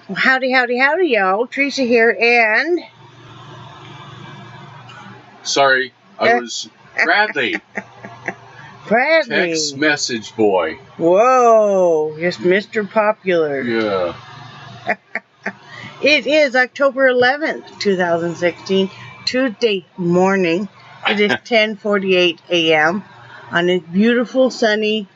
Howdy, howdy, howdy, y'all. Teresa here, and... Sorry, I was Bradley. Bradley. Text message boy. Whoa, just Mr. Popular. Yeah. It is October 11th, 2016, Tuesday morning. It is 10:48 a.m. on this beautiful, sunny,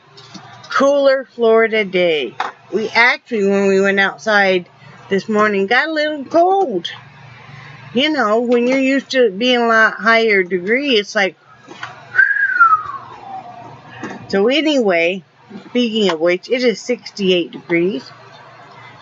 cooler Florida day. We actually, when we went outside this morning, got a little cold. You know, when you're used to it being a lot higher degree, it's like... So anyway, speaking of which, it is 68 degrees.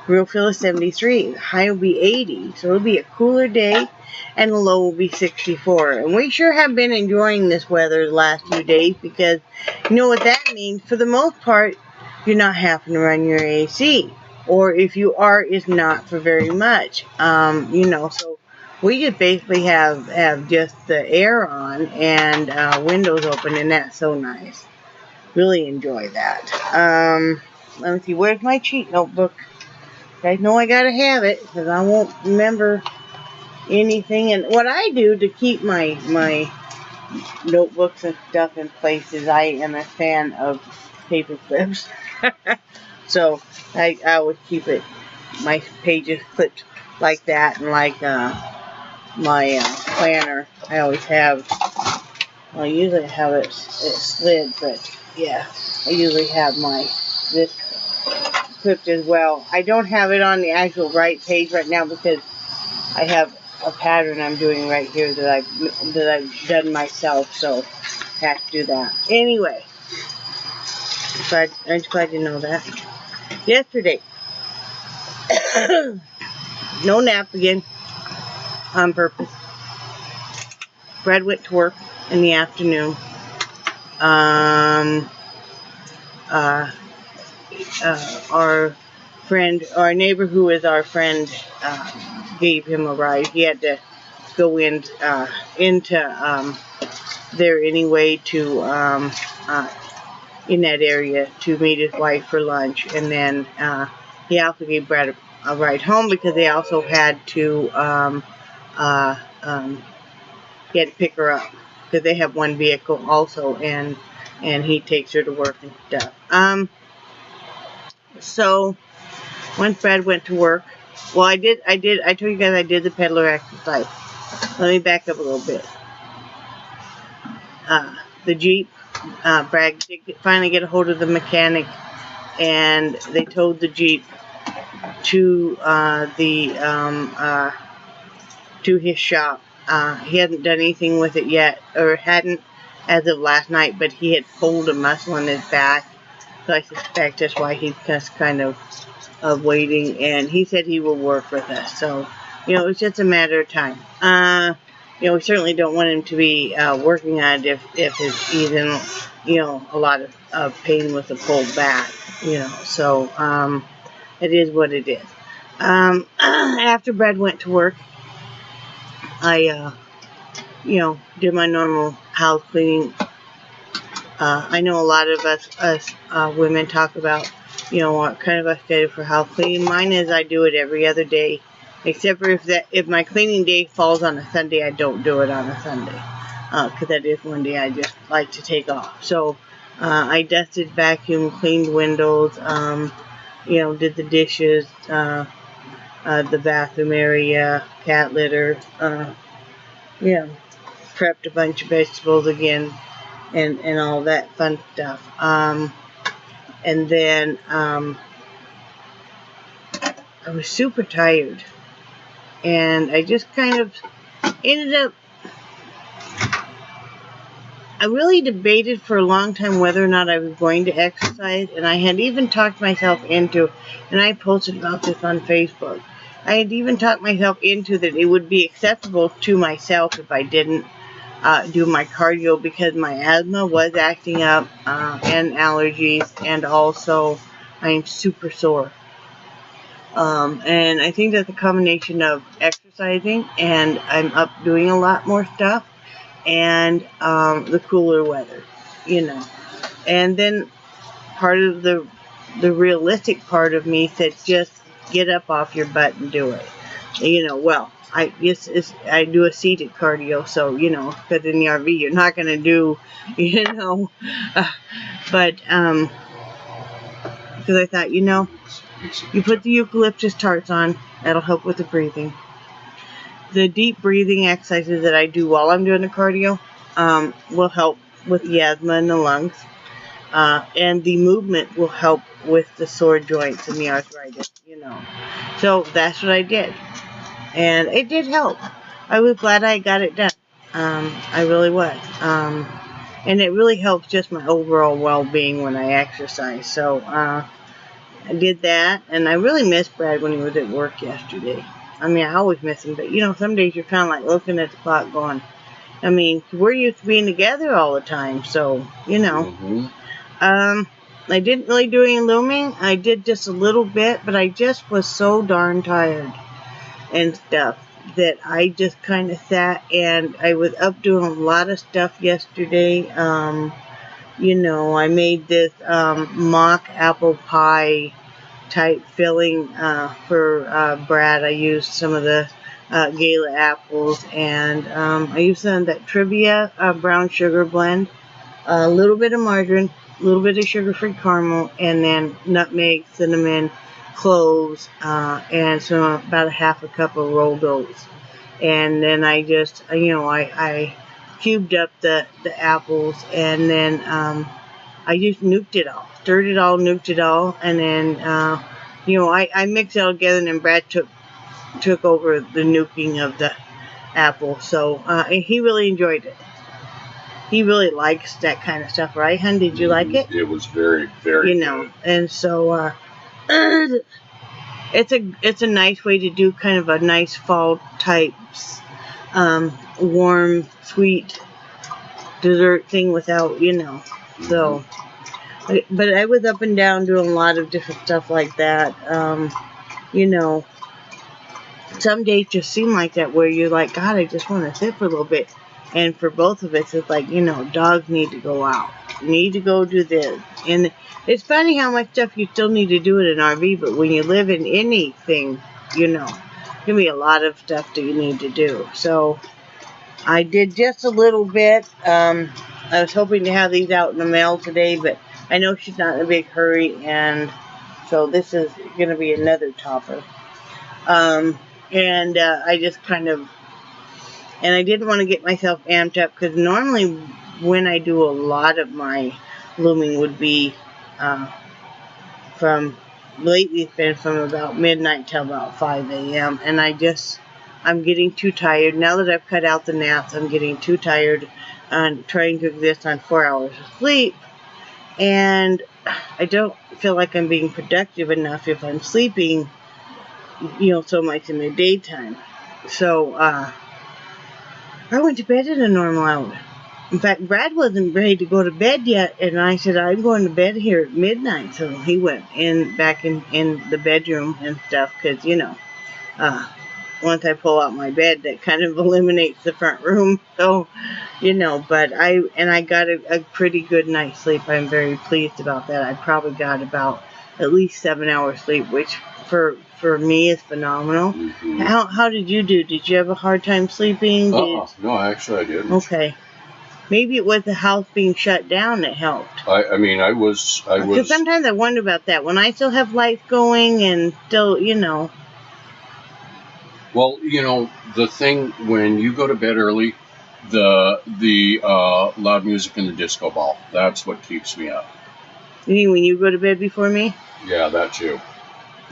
Real feel is 73. The high will be 80. So it'll be a cooler day, and the low will be 64. And we sure have been enjoying this weather the last few days, because you know what that means? For the most part, you're not having to run your AC. Or if you are, it's not for very much. You know, so we just basically have just the air on and windows open, and that's so nice. Really enjoy that. Let me see, where's my cheat notebook? You guys know I gotta have it, because I won't remember anything. And what I do to keep my notebooks and stuff in place is I am a fan of paper clips. So I always keep my pages clipped like that, and like my planner, I always have, well, I usually have it slid, but yeah, I usually have this clipped as well. I don't have it on the actual right page right now, because I have a pattern I'm doing right here that I've done myself, so I have to do that. Anyway, I'm just glad you know that. Yesterday, no nap again, on purpose. Brad went to work in the afternoon. Our neighbor who is our friend, gave him a ride. He had to go into there anyway to in that area to meet his wife for lunch, and then he also gave Brad a ride home, because they also had to he had to pick her up, because they have one vehicle also, and he takes her to work and stuff. So once Brad went to work, well, I told you guys I did the peddler exercise. Let me back up a little bit. The Jeep, Brad did finally get a hold of the mechanic, and they towed the Jeep to to his shop. He hadn't done anything with it yet, or hadn't as of last night, but he had pulled a muscle in his back, so I suspect that's why he's just kind of waiting, and he said he will work with us, so, you know, it's just a matter of time. You know, we certainly don't want him to be working on it if he's in, you know, a lot of pain with a pulled back, you know, so it is what it is. After Brad went to work, I, you know, did my normal house cleaning. I know a lot of us women talk about, you know, what kind of a schedule for house cleaning. Mine is I do it every other day, except for if my cleaning day falls on a Sunday, I don't do it on a Sunday, because that is one day I just like to take off. So I dusted, vacuumed, cleaned windows, you know, did the dishes, the bathroom area, cat litter, you know, prepped a bunch of vegetables again, and all that fun stuff. And then I was super tired, and I just kind of ended up, I really debated for a long time whether or not I was going to exercise, and I had even talked myself into, and I posted about this on Facebook, I had even talked myself into that it would be acceptable to myself if I didn't do my cardio, because my asthma was acting up, and allergies, and also I'm super sore. And I think that's a combination of exercising, and I'm up doing a lot more stuff, and the cooler weather, you know. And then part of the realistic part of me said, just get up off your butt and do it. You know, well, I do a seated cardio, so, you know, because in the RV you're not going to do, you know, but, because I thought, you know, you put the eucalyptus tarts on, that'll help with the breathing. The deep breathing exercises that I do while I'm doing the cardio will help with the asthma in the lungs. And the movement will help with the sore joints and the arthritis, you know. So that's what I did. And it did help. I was glad I got it done. I really was. And it really helps just my overall well-being when I exercise. So I did that. And I really missed Brad when he was at work yesterday. I mean, I always miss him. But, you know, some days you're kind of like looking at the clock going, I mean, we're used to being together all the time. So, you know. Mm-hmm. I didn't really do any looming. I did just a little bit, but I just was so darn tired and stuff that I just kind of sat, and I was up doing a lot of stuff yesterday. You know, I made this mock apple pie type filling for Brad. I used some of the Gala apples, and I used some of that Trivia brown sugar blend, a little bit of margarine, a little bit of sugar-free caramel, and then nutmeg, cinnamon, cloves, and so about a half a cup of rolled oats. And then I just, you know, I cubed up the apples, and then I just nuked it all, stirred it all, nuked it all, and then, you know, I mixed it all together, and then Brad took over the nuking of the apple. So and he really enjoyed it. He really likes that kind of stuff, right, hun? Did you like it? It was very, very You know, good. and so it's a nice way to do kind of a nice fall type warm, sweet dessert thing without, you know. So, but I was up and down doing a lot of different stuff like that. You know, some days just seem like that where you're like, God, I just want to sit for a little bit. And for both of us, it's like, you know, dogs need to go out. Need to go do this. And it's funny how much stuff you still need to do in an RV, but when you live in anything, you know, there can be a lot of stuff that you need to do. So I did just a little bit. I was hoping to have these out in the mail today, but I know she's not in a big hurry, and so this is going to be another topper. And I just kind of, and I didn't want to get myself amped up, because normally when I do a lot of my looming would be lately it's been from about midnight till about 5 a.m. And I'm getting too tired. Now that I've cut out the naps, I'm getting too tired on trying to exist on 4 hours of sleep. And I don't feel like I'm being productive enough if I'm sleeping, you know, so much in the daytime. So, I went to bed at a normal hour. In fact, Brad wasn't ready to go to bed yet, and I said, I'm going to bed here at midnight. So he went back in the bedroom and stuff, because, you know, once I pull out my bed, that kind of eliminates the front room. So, you know, but I got a pretty good night's sleep. I'm very pleased about that. I probably got about at least 7 hours sleep, which for me is phenomenal. Mm-hmm. How did you do? Did you have a hard time sleeping? No, actually I didn't. Okay. Maybe it was the house being shut down that helped. I mean, I was. Because sometimes I wonder about that. When I still have lights going and still, you know. Well, you know, the thing, when you go to bed early, the loud music and the disco ball, that's what keeps me up. You mean when you go to bed before me? Yeah, that too.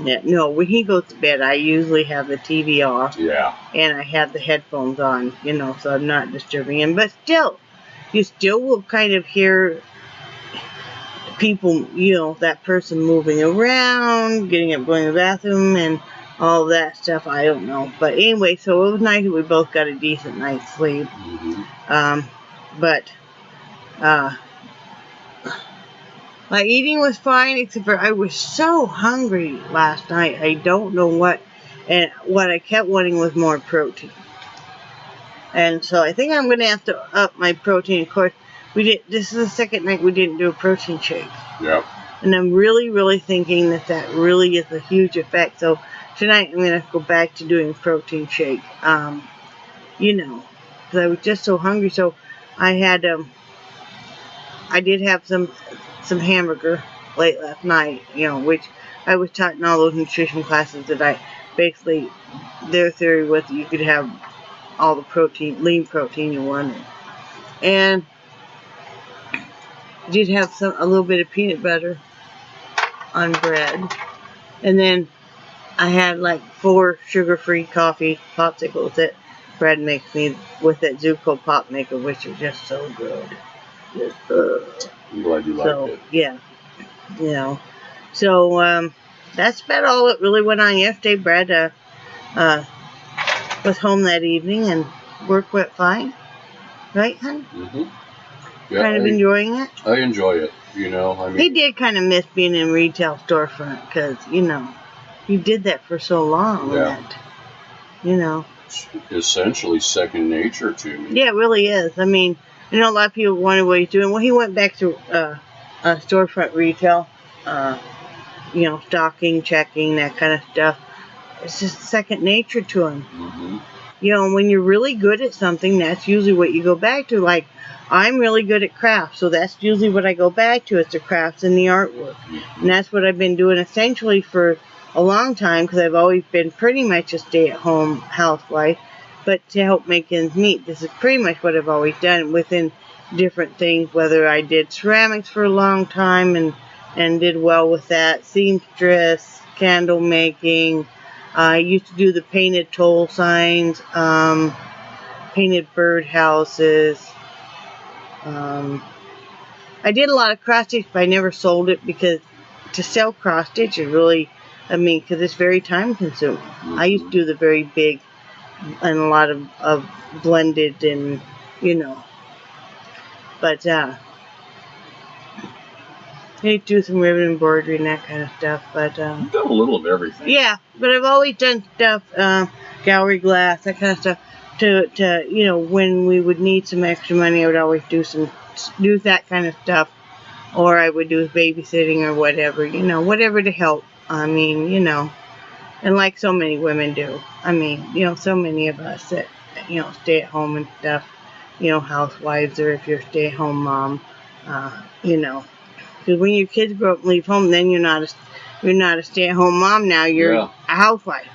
Yeah, no, when he goes to bed, I usually have the TV off. Yeah. And I have the headphones on, you know, so I'm not disturbing him. But still, you still will kind of hear people, you know, that person moving around, getting up, going to the bathroom, and all that stuff. I don't know. But anyway, so it was nice that we both got a decent night's sleep. Mm-hmm. My eating was fine, except for I was so hungry last night. I don't know what, and what I kept wanting was more protein. And so I think I'm going to have to up my protein. Of course, this is the second night we didn't do a protein shake. Yep. And I'm really, really thinking that that really is a huge effect. So tonight I'm going to go back to doing protein shake. You know, because I was just so hungry. So I had, I did have some hamburger late last night, you know, which I was taught in all those nutrition classes that I basically, their theory was that you could have all the protein, lean protein you wanted. And I did have a little bit of peanut butter on bread. And then I had like 4 sugar-free coffee popsicles that Brad makes me with that Zuko pop maker, which is just so good. I'm glad you liked it. Yeah, you know. So that's about all that really went on yesterday. Brad was home that evening and work went fine. Right, hon? Mm-hmm. Yeah, kind of enjoying it? I enjoy it, you know. I mean, he did kind of miss being in retail storefront because, you know, he did that for so long. Yeah. That, you know. It's essentially second nature to me. Yeah, it really is. I mean, you know, a lot of people wonder what he's doing. Well, he went back to storefront retail, you know, stocking, checking, that kind of stuff. It's just second nature to him. Mm-hmm. You know, when you're really good at something, that's usually what you go back to. Like, I'm really good at crafts, so that's usually what I go back to. It's the crafts and the artwork. Mm-hmm. And that's what I've been doing essentially for a long time, because I've always been pretty much a stay-at-home housewife. But to help make ends meet, this is pretty much what I've always done within different things, whether I did ceramics for a long time and did well with that, seamstress, candle making. I used to do the painted toll signs, painted bird houses. I did a lot of cross stitch, but I never sold it because to sell cross stitch is really, I mean, because it's very time consuming. Mm-hmm. I used to do the very big and a lot of blended and, you know, but I do some ribbon embroidery and that kind of stuff, but you've done a little of everything. Yeah, but I've always done stuff, gallery glass, that kind of stuff. To you know, when we would need some extra money, I would always do that kind of stuff, or I would do babysitting or whatever, you know, whatever to help. I mean, you know, and like so many women do. I mean, you know, so many of us that, you know, stay at home and stuff, you know, housewives, or if you're a stay-at-home mom, you know. Because when your kids grow up and leave home, then you're not a stay-at-home mom now. You're a housewife.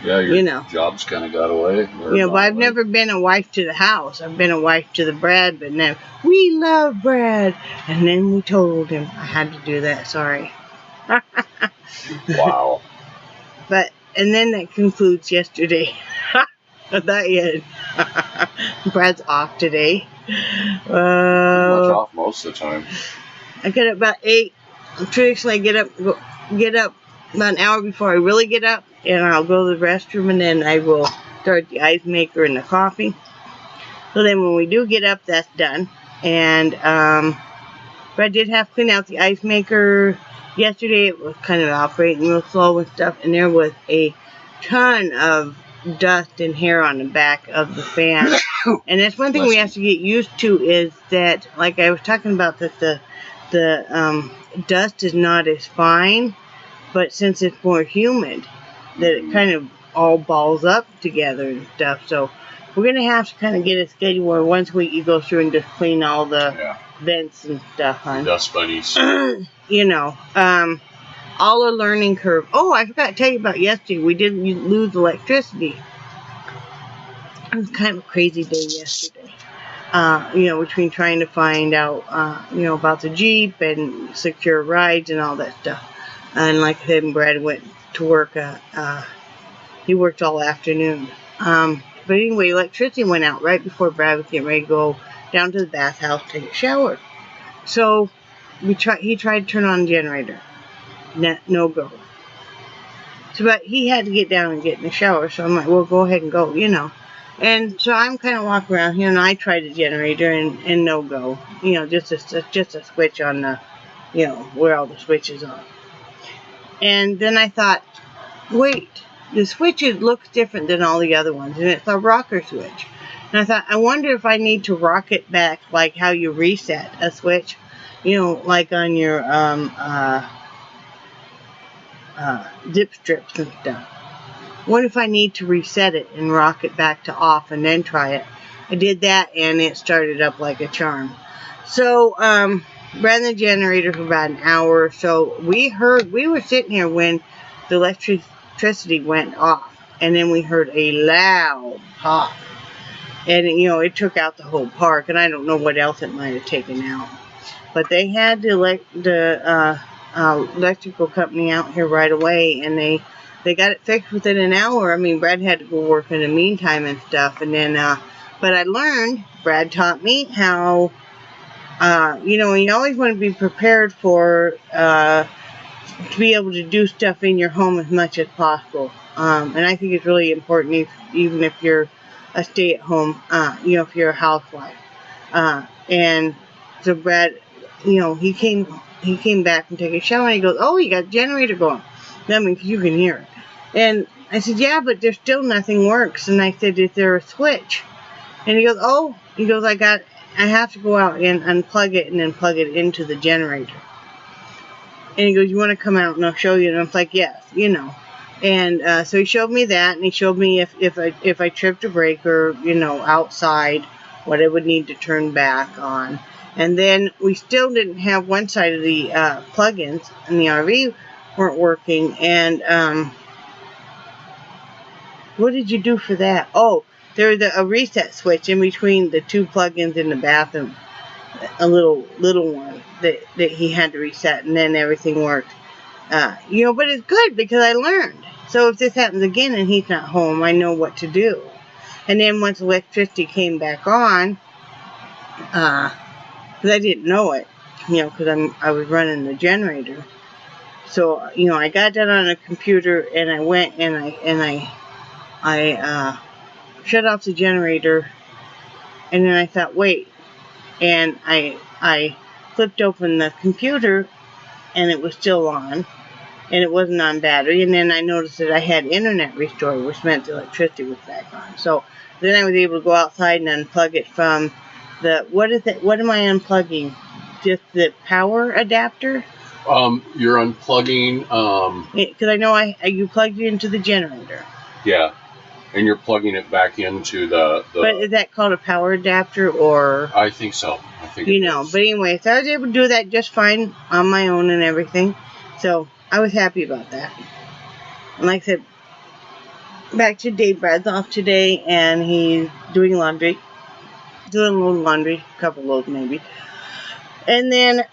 Yeah, your job's kind of got away. You know, but I've never been a wife to the house. I've been a wife to the Brad, but now we love Brad. And then we told him I had to do that. Sorry. Wow. And then that concludes yesterday. Not yet. Brad's off today. Much off most of the time. I get up about 8. Traditionally, I get up about an hour before I really get up, and I'll go to the restroom, and then I will start the ice maker and the coffee. So then when we do get up, that's done. And but I did have to clean out the ice maker yesterday. It was kind of operating real slow and stuff, and there was a ton of dust and hair on the back of the fan. And that's one thing we have to get used to, is that, like I was talking about, that the dust is not as fine, but since it's more humid, that it kind of all balls up together and stuff. So we're going to have to kind of get a schedule where once a week you go through and just clean all the vents and stuff, hon. Dust bunnies. You know, all a learning curve. Oh, I forgot to tell you about yesterday. We did lose electricity. It was kind of a crazy day yesterday. You know, between trying to find out, you know, about the Jeep and secure rides and all that stuff. And like I said, Brad went to work. He worked all afternoon. But anyway, electricity went out right before Brad was getting ready to go down to the bathhouse to take a shower. So he tried to turn on the generator. No go. So, but he had to get down and get in the shower. So I'm like, well, go ahead and go, you know. And so I'm kind of walking around here, and I tried the generator, and no go. You know, just a switch on the, you know, where all the switches are. And then I thought, wait, the switch looks different than all the other ones, and it's a rocker switch. And I thought, I wonder if I need to rock it back, like how you reset a switch. you know, like on your zip strips and stuff. What if I need to reset it and rock it back to off and then try it? I did that and it started up like a charm. So, ran the generator for about an hour or so. We were sitting here when the electricity went off, and then we heard a loud pop. And, you know, it took out the whole park, and I don't know what else it might have taken out. But they had the electrical company out here right away, and they got it fixed within an hour. I mean, Brad had to go work in the meantime and stuff, and then, but I learned, Brad taught me how, you know, you always want to be prepared for, to be able to do stuff in your home as much as possible. And I think it's really important, even if you're a stay-at-home, you know, if you're a housewife. And so Brad, you know, he came back and took a shower, and he goes, "Oh, you got the generator going." I mean, you can hear it. And I said, "Yeah, but there's still nothing works." And I said, "Is there a switch?" And he goes, "Oh," he goes, I have to go out and unplug it and then plug it into the generator." And he goes, "You want to come out and I'll show you?" And I was like, "Yes, you know." And so he showed me that, and he showed me if I tripped a breaker, you know, outside, what I would need to turn back on. And then we still didn't have one side of the plugins in the RV weren't working. And what did you do for that? Oh, there's a reset switch in between the two plugins in the bathroom, a little one that he had to reset, and then everything worked. You know, but it's good because I learned. So if this happens again and he's not home, I know what to do. And then once electricity came back on, because I didn't know it, you know, because I was running the generator. So, you know, I got that on a computer, and I went and I shut off the generator, and then I thought, wait, and I flipped open the computer, and it was still on, and it wasn't on battery. And then I noticed that I had internet restore, which meant the electricity was back on. So then I was able to go outside and unplug it from the, what is it? What am I unplugging? Just the power adapter? You're unplugging. Because I know you plugged it into the generator. Yeah, and you're plugging it back into the. But is that called a power adapter, or? I think so. I think. You know, but anyway, so I was able to do that just fine on my own and everything. So I was happy about that. And like I said, back to Dave. Brad's off today, and he's doing laundry. Doing a little laundry, a couple loads maybe. And then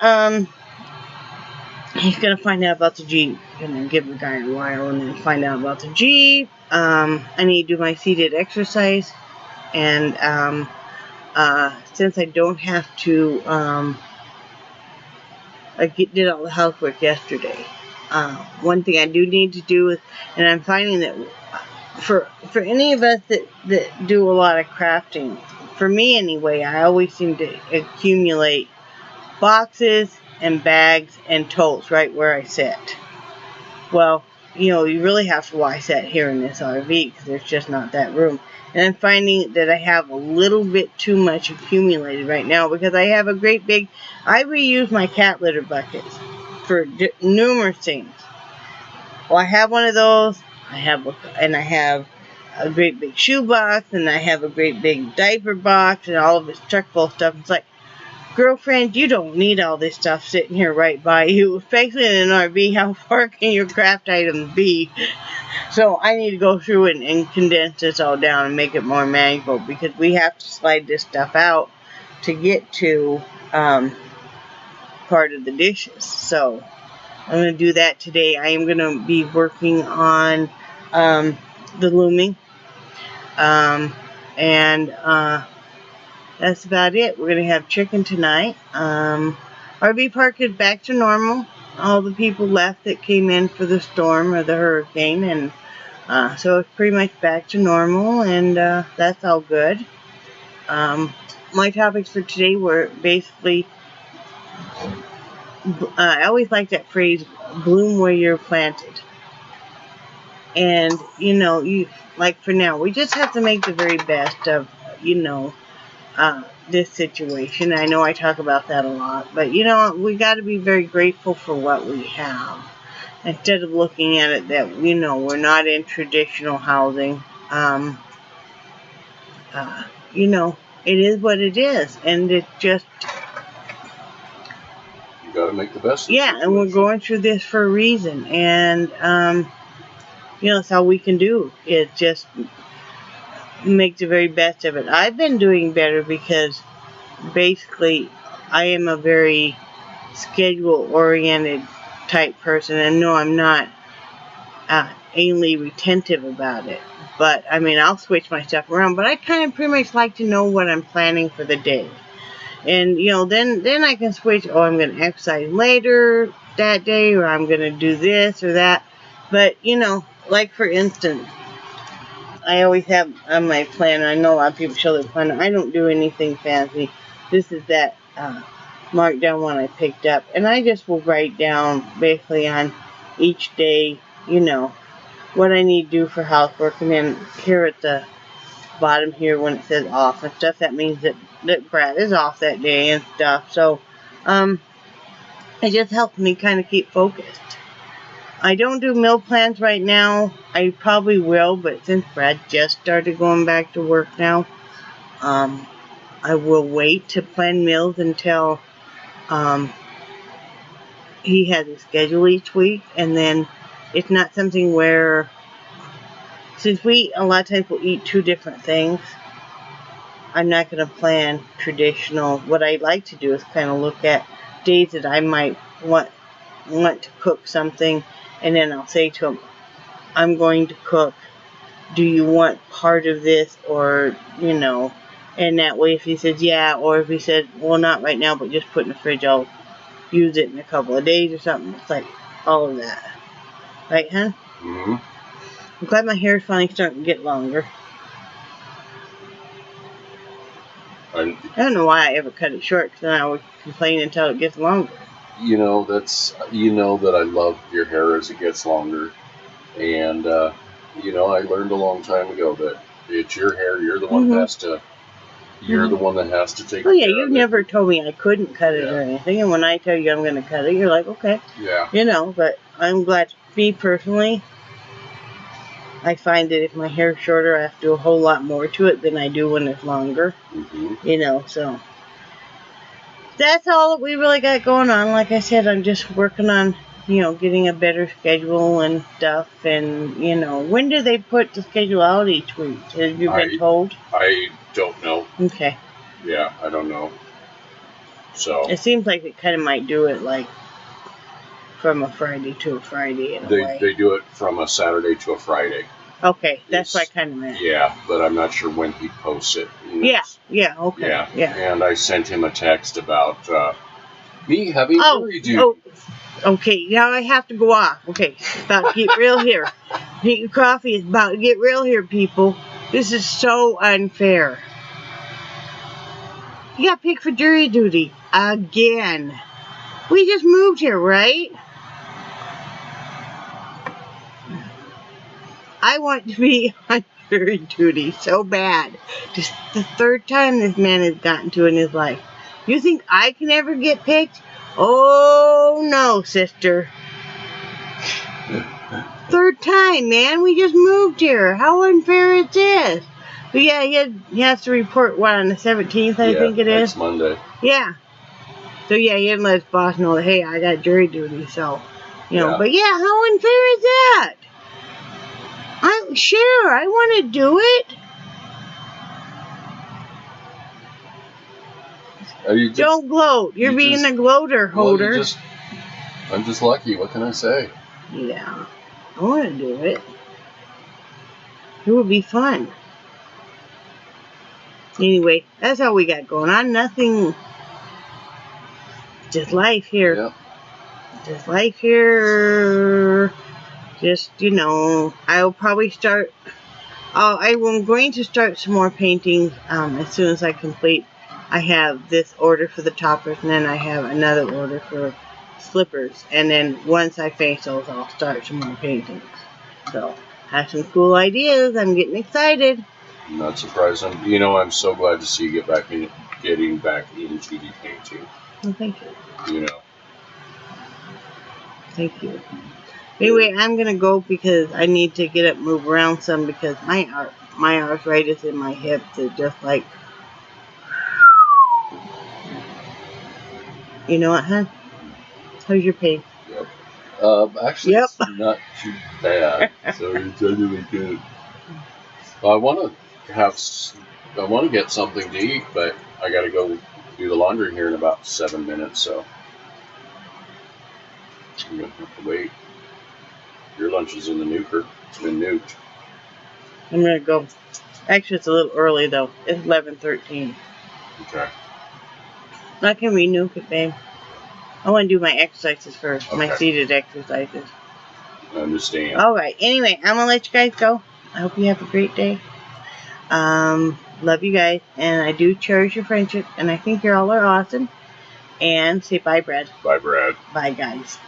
he's going to find out about the Jeep. And then give the guy a while and then find out about the Jeep. I need to do my seated exercise. And since I don't have to, I did all the housework yesterday. One thing I do need to do is, and I'm finding that for any of us that do a lot of crafting, for me anyway, I always seem to accumulate boxes and bags and totes right where I sit. Well, you know, you really have to why I sit here in this RV, because there's just not that room. And I'm finding that I have a little bit too much accumulated right now, because I have a great big, I reuse my cat litter buckets for numerous things. Well, I have one of those, I have a great big shoe box, and I have a great big diaper box, and all of this truck full of stuff. It's like, girlfriend, you don't need all this stuff sitting here right by you, especially in an RV. How far can your craft items be? So I need to go through and condense this all down and make it more manageable, because we have to slide this stuff out to get to part of the dishes. So I'm going to do that today. I am going to be working on the looming, and that's about it. We're going to have chicken tonight. RV park is back to normal. All the people left that came in for the storm or the hurricane, and so it's pretty much back to normal, and that's all good. My topics for today were basically, I always like that phrase, bloom where you're planted. And, you know, like for now, we just have to make the very best of, you know, this situation. I know I talk about that a lot, but you know, we got to be very grateful for what we have. Instead of looking at it that, you know, we're not in traditional housing. You know, it is what it is, and it just... You got to make the best of it. Yeah, and we're going through this for a reason, and, you know, it's all we can do is just make the very best of it. I've been doing better because basically I am a very schedule-oriented type person, and no, I'm not anally retentive about it. But, I mean, I'll switch my stuff around, but I kind of pretty much like to know what I'm planning for the day. And, you know, then I can switch, oh, I'm going to exercise later that day, or I'm going to do this or that. But, you know, like for instance, I always have on my planner, I know a lot of people show their planner, I don't do anything fancy. This is that markdown one I picked up. And I just will write down basically on each day, you know, what I need to do for housework. And then here at the bottom here when it says off and stuff, that means that Brad is off that day and stuff. So, it just helps me kind of keep focused. I don't do meal plans right now. I probably will, but since Brad just started going back to work now, I will wait to plan meals until he has a schedule each week, and then it's not something where, since we a lot of times will eat two different things, I'm not going to plan traditional. What I like to do is kind of look at days that I might want to cook something, and then I'll say to him, I'm going to cook. Do you want part of this, or, you know, and that way if he says yeah, or if he said, well, not right now, but just put in the fridge, I'll use it in a couple of days or something. It's like all of that. Right, hon? Mm-hmm. I'm glad my hair is finally starting to get longer. I don't know why I ever cut it short, because then I would complain until it gets longer. You know, you know that I love your hair as it gets longer. And, you know, I learned a long time ago that it's your hair. You're the one that has to, the one that has to take care of it. Oh, yeah, you've never told me I couldn't cut it or anything. And when I tell you I'm going to cut it, you're like, okay. Yeah. You know, but I'm glad, me personally, I find that if my hair's shorter, I have to do a whole lot more to it than I do when it's longer. Mm-hmm. You know, so that's all that we really got going on. Like I said, I'm just working on, you know, getting a better schedule and stuff. And, you know, when do they put the schedule out each week? Have you been told? I don't know. Okay. Yeah, I don't know. So it seems like they kind of might do it like from a Friday to a Friday in a way. They do it from a Saturday to a Friday. Okay, that's what I kind of meant. Yeah, but I'm not sure when he posts it. Yeah, okay. Yeah. And I sent him a text about me having jury duty. Oh, okay, now I have to go off. Okay, about to get real here. Drink your coffee. It's about to get real here, people. This is so unfair. You got picked for jury duty again. We just moved here, right? I want to be on jury duty so bad. Just the third time this man has gotten to in his life. You think I can ever get picked? Oh, no, sister. Third time, man. We just moved here. How unfair is this? But yeah, he has to report, what, on the 17th, I think it is? Next Monday. Yeah. So, yeah, he had to let his boss know that, hey, I got jury duty, so, you know. But, yeah, how unfair is that? I'm sure I want to do it. Don't gloat. You're being a gloater holder. Well, I'm just lucky. What can I say? Yeah. I want to do it. It would be fun. Anyway, that's all we got going on. Nothing. Just life here. Yep. Just life here. Just, you know, I'll probably start. I'm going to start some more painting as soon as I complete. I have this order for the toppers, and then I have another order for slippers. And then once I finish those, I'll start some more paintings. So, I have some cool ideas. I'm getting excited. I'm not surprised. I'm so glad to see you getting back into the painting. Well, thank you. You know. Thank you. Anyway, I'm gonna go because I need to get up, move around some because my arthritis in my hips is just like, you know what, hon? How's your pain? Yep. Actually, It's not too bad. So it's really good. I want to get something to eat, but I got to go do the laundry here in about 7 minutes. So I'm gonna have to wait. Your lunch is in the nuker. It's been nuked. I'm gonna go. Actually, it's a little early though. It's 11:13. Okay. I can renuke it, babe. I want to do my exercises first. Okay. My seated exercises. I understand. Alright, anyway, I'm gonna let you guys go. I hope you have a great day. Love you guys, and I do cherish your friendship, and I think you all are awesome. And say bye, Brad. Bye, Brad. Bye, guys.